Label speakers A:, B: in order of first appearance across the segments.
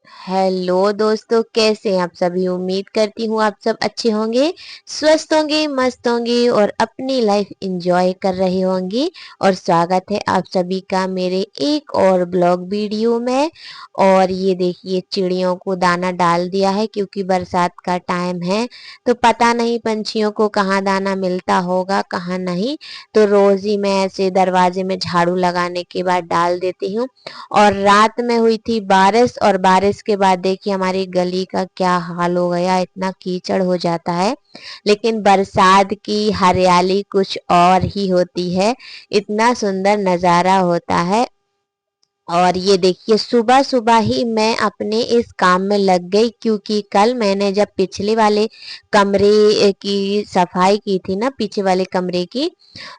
A: Hello दोस्तों, कैसे हैं आप सभी। उम्मीद करती हूँ आप सब अच्छे होंगे, स्वस्थ होंगे, मस्त होंगे और अपनी लाइफ एंजॉय कर रहे होंगे। और स्वागत है आप सभी का मेरे एक और ब्लॉग वीडियो में। और ये देखिए, चिड़ियों को दाना डाल दिया है क्योंकि बरसात का टाइम है। तो पता नहीं पंछियों को कहाँ दाना मिलता होगा कहाँ नहीं। तो रोज ही मैं ऐसे दरवाजे में झाड़ू लगाने के बाद डाल देती हूँ। और रात में हुई थी बारिश, और बारिश के बाद देखिए हमारी गली का क्या हाल हो गया, इतना कीचड़ हो जाता है। लेकिन बरसात की हरियाली कुछ और ही होती है, इतना सुंदर नज़ारा होता है। और ये देखिए, सुबह सुबह ही मैं अपने इस काम में लग गई क्योंकि कल मैंने जब पिछले वाले कमरे की सफाई की थी ना, पीछे वाले कमरे की,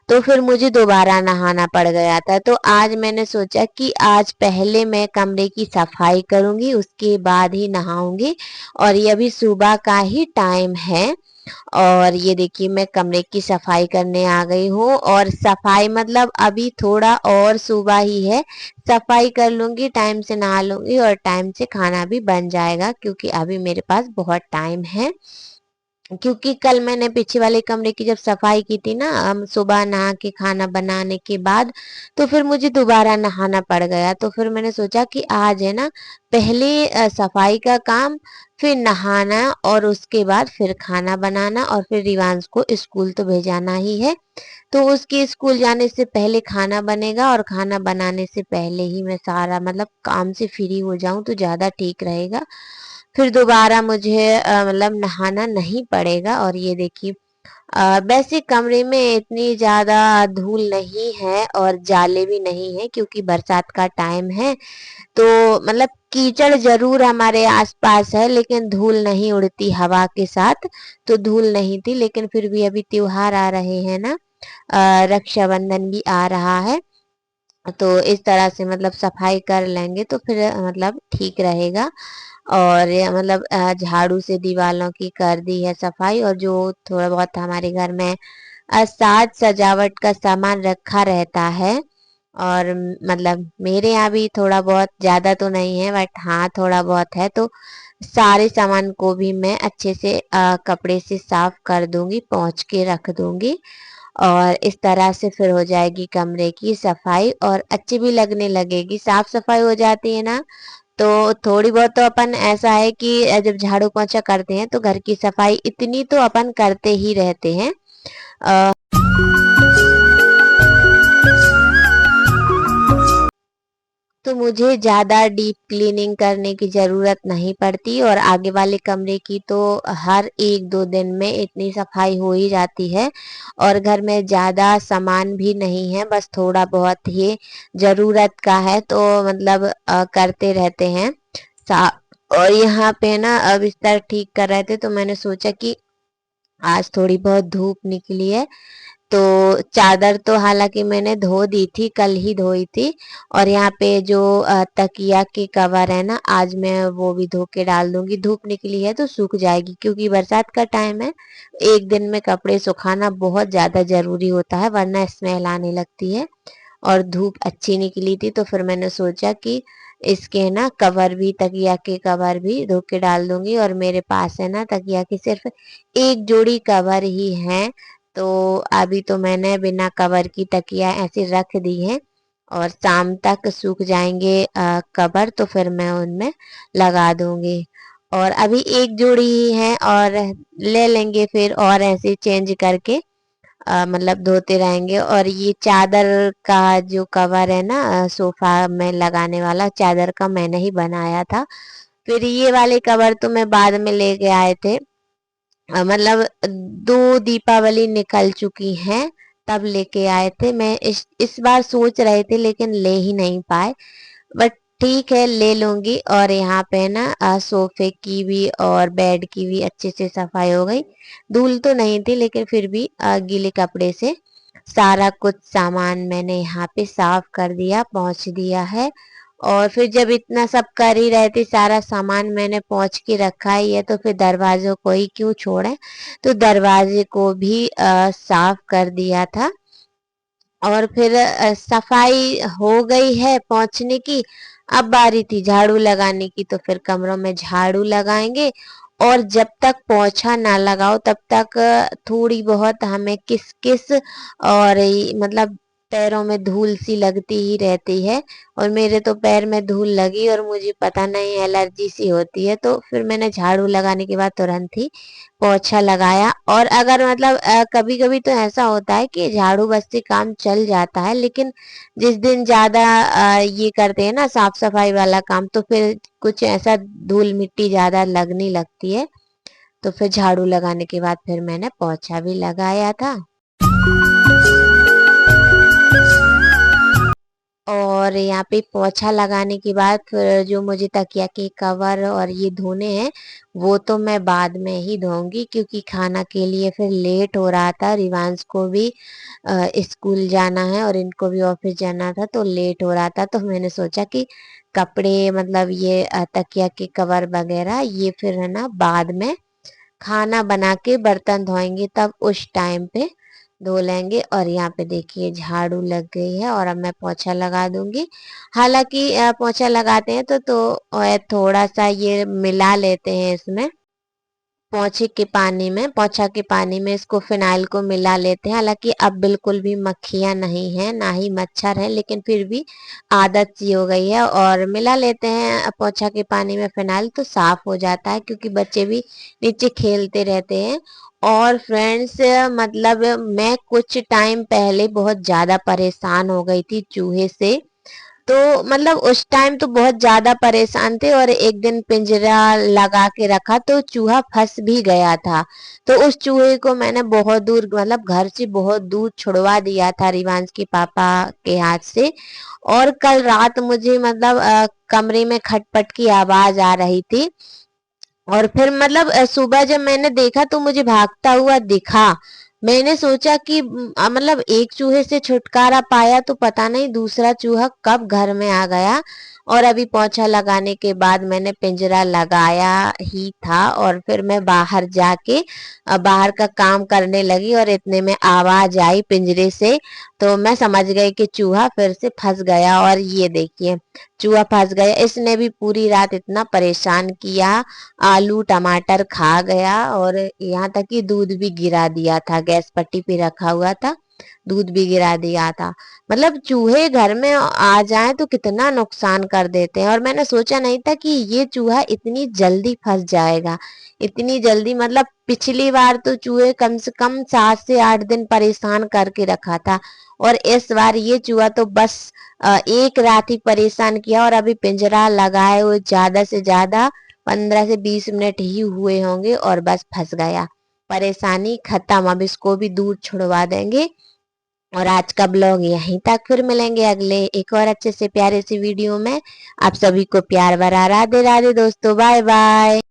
A: तो फिर मुझे दोबारा नहाना पड़ गया था। तो आज मैंने सोचा कि आज पहले मैं कमरे की सफाई करूंगी, उसके बाद ही नहाऊंगी। और ये अभी सुबह का ही टाइम है। और ये देखिए, मैं कमरे की सफाई करने आ गई हूँ। और सफाई मतलब अभी थोड़ा और सुबह ही है, सफाई कर लूंगी, टाइम से नहा लूंगी और टाइम से खाना भी बन जाएगा क्योंकि अभी मेरे पास बहुत टाइम है। क्योंकि कल मैंने पीछे वाले कमरे की जब सफाई की थी ना, हम सुबह नहा के खाना बनाने के बाद, तो फिर मुझे दोबारा नहाना पड़ गया। तो फिर मैंने सोचा कि आज है ना, पहले सफाई का काम, फिर नहाना और उसके बाद फिर खाना बनाना और फिर रिवांश को स्कूल तो भेजाना ही है। तो उसके स्कूल जाने से पहले खाना बनेगा और खाना बनाने से पहले ही मैं सारा मतलब काम से फ्री हो जाऊं तो ज़्यादा ठीक रहेगा। फिर दोबारा मुझे मतलब नहाना नहीं पड़ेगा। और ये देखिए, वैसे कमरे में इतनी ज़्यादा धूल नहीं है और जाले भी नहीं है क्योंकि बरसात का टाइम है। तो मतलब कीचड़ जरूर हमारे आसपास है लेकिन धूल नहीं उड़ती हवा के साथ। तो धूल नहीं थी, लेकिन फिर भी अभी त्योहार आ रहे हैं ना, रक्षाबंधन भी आ रहा है। तो इस तरह से मतलब सफाई कर लेंगे तो फिर मतलब ठीक रहेगा। और ये मतलब झाड़ू से दीवालों की कर दी है सफाई, और जो थोड़ा बहुत हमारे घर में साज सजावट का सामान रखा रहता है। और मतलब मेरे यहाँ भी थोड़ा बहुत, ज्यादा तो नहीं है बट हाँ थोड़ा बहुत है। तो सारे सामान को भी मैं अच्छे से कपड़े से साफ कर दूंगी, पोंछ के रख दूंगी। और इस तरह से फिर हो जाएगी कमरे की सफाई और अच्छी भी लगने लगेगी। साफ सफाई हो जाती है ना, तो थोड़ी बहुत तो अपन ऐसा है कि जब झाड़ू पोंछा करते हैं तो घर की सफाई इतनी तो अपन करते ही रहते हैं। अ, तो मुझे ज़्यादा डीप क्लीनिंग करने की ज़रूरत नहीं पड़ती। और आगे वाले कमरे की तो हर एक दो दिन में इतनी सफाई हो ही जाती है। और घर में ज़्यादा सामान भी नहीं है, बस थोड़ा बहुत ही ज़रूरत का है, तो मतलब करते रहते हैं। सा और यहाँ पे ना बिस्तर ठीक कर रहे थे तो मैंने सोचा कि आज थोड़ी बहुत धूप निकली है, तो चादर तो हालांकि मैंने धो दी थी, कल ही धोई थी। और यहाँ पे जो तकिया के कवर है ना, आज मैं वो भी धो के डाल दूंगी। धूप निकली है तो सूख जाएगी क्योंकि बरसात का टाइम है। एक दिन में कपड़े सुखाना बहुत ज्यादा जरूरी होता है वरना स्मेल आने लगती है। और धूप अच्छी निकली थी तो फिर मैंने सोचा कि इसके ना कवर भी, तकिया के कवर भी धो के डाल दूंगी। और मेरे पास है ना तकिया की सिर्फ एक जोड़ी कवर ही है। तो अभी तो मैंने बिना कवर की तकिया ऐसे रख दी है। और शाम तक सूख जाएंगे कवर तो फिर मैं उनमें लगा दूंगी। और अभी एक जोड़ी ही है और ले लेंगे फिर, और ऐसे चेंज करके मतलब धोते रहेंगे। और ये चादर का जो कवर है ना, सोफा में लगाने वाला चादर का मैंने ही बनाया था। फिर ये वाले कवर तो मैं बाद में लेके आए थे। मतलब दो दीपावली निकल चुकी हैं तब लेके आए थे। मैं इस बार सोच रहे थे लेकिन ले ही नहीं पाए, बट ठीक है ले लूंगी। और यहाँ पे ना सोफे की भी और बेड की भी अच्छे से सफाई हो गई। धूल तो नहीं थी लेकिन फिर भी गीले कपड़े से सारा कुछ सामान मैंने यहाँ पे साफ कर दिया, पहुंच दिया है। और फिर जब इतना सब कर ही रहे थे, सारा सामान मैंने पहुंच के रखा ही है, तो फिर दरवाजों को ही क्यों छोड़े। तो दरवाजे को भी साफ कर दिया था। और फिर सफाई हो गई है पोंछने की। अब बारी थी झाड़ू लगाने की, तो फिर कमरों में झाड़ू लगाएंगे। और जब तक पोछा ना लगाओ तब तक थोड़ी बहुत हमें किस किस और मतलब पैरों में धूल सी लगती ही रहती है। और मेरे तो पैर में धूल लगी और मुझे पता नहीं एलर्जी सी होती है, तो फिर मैंने झाड़ू लगाने के बाद तुरंत ही पोछा लगाया। और अगर मतलब कभी कभी तो ऐसा होता है कि झाड़ू बस से काम चल जाता है, लेकिन जिस दिन ज्यादा ये करते हैं ना साफ सफाई वाला काम, तो फिर कुछ ऐसा धूल मिट्टी ज्यादा लगने लगती है। तो फिर झाड़ू लगाने के बाद फिर मैंने पोछा भी लगाया था। और यहाँ पे पोछा लगाने के बाद फिर जो मुझे तकिया के कवर और ये धोने हैं, वो तो मैं बाद में ही धोऊंगी, क्योंकि खाना के लिए फिर लेट हो रहा था। रिवांश को भी स्कूल जाना है और इनको भी ऑफिस जाना था, तो लेट हो रहा था। तो मैंने सोचा कि कपड़े मतलब ये तकिया के कवर वगैरह ये फिर है ना बाद में खाना बना के बर्तन धोएंगे तब उस टाइम पे धो लेंगे। और यहाँ पे देखिए झाड़ू लग गई है और अब मैं पोछा लगा दूंगी। हालांकि पोछा लगाते हैं तो थोड़ा सा ये मिला लेते हैं इसमें, पोछे के पानी में, पोछा के पानी में इसको फिनाइल को मिला लेते हैं। हालांकि अब बिल्कुल भी मक्खियां नहीं है ना ही मच्छर है, लेकिन फिर भी आदत सी हो गई है और मिला लेते हैं पोछा के पानी में फिनाइल, तो साफ हो जाता है, क्योंकि बच्चे भी नीचे खेलते रहते हैं। और फ्रेंड्स मतलब मैं कुछ टाइम पहले बहुत ज्यादा परेशान हो गई थी चूहे से। तो मतलब उस टाइम तो बहुत ज्यादा परेशान थे, और एक दिन पिंजरा लगा के रखा तो चूहा फंस भी गया था। तो उस चूहे को मैंने बहुत दूर मतलब घर से बहुत दूर छुड़वा दिया था रिवांश के पापा के हाथ से। और कल रात मुझे मतलब कमरे में खटपट की आवाज आ रही थी। और फिर मतलब सुबह जब मैंने देखा तो मुझे भागता हुआ दिखा। मैंने सोचा कि मतलब एक चूहे से छुटकारा पाया, तो पता नहीं दूसरा चूहा कब घर में आ गया। और अभी पोछा लगाने के बाद मैंने पिंजरा लगाया ही था और फिर मैं बाहर जाके बाहर का काम करने लगी, और इतने में आवाज आई पिंजरे से। तो मैं समझ गई कि चूहा फिर से फंस गया। और ये देखिए चूहा फंस गया, इसने भी पूरी रात इतना परेशान किया, आलू टमाटर खा गया और यहाँ तक कि दूध भी गिरा दिया था, गैस पट्टी पे रखा हुआ था, दूध भी गिरा दिया था। मतलब चूहे घर में आ जाएं तो कितना नुकसान कर देते हैं। और मैंने सोचा नहीं था कि ये चूहा इतनी जल्दी फंस जाएगा, इतनी जल्दी। मतलब पिछली बार तो चूहे कम से कम 7 से 8 दिन परेशान करके रखा था, और इस बार ये चूहा तो बस एक रात ही परेशान किया। और अभी पिंजरा लगाए हुए ज्यादा से ज्यादा 15 से 20 मिनट ही हुए होंगे और बस फंस गया। परेशानी खत्म, अब इसको भी दूर छुड़वा देंगे। और आज का ब्लॉग यहीं तक, फिर मिलेंगे अगले एक और अच्छे से प्यारे से वीडियो में। आप सभी को प्यार भरा राधे राधे दोस्तों, बाय बाय।